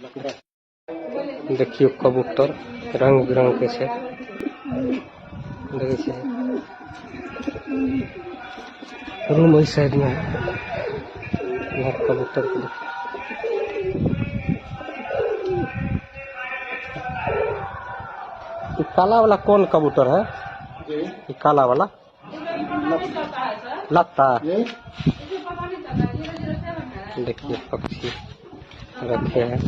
देखियो कबूतर रंग बिरंग के से देखिए रूम इस साइड में है। यहाँ कबूतर को ये काला वाला कौन कबूतर है? ये काला वाला लत्ता। देखिए पक्षी रखे हैं।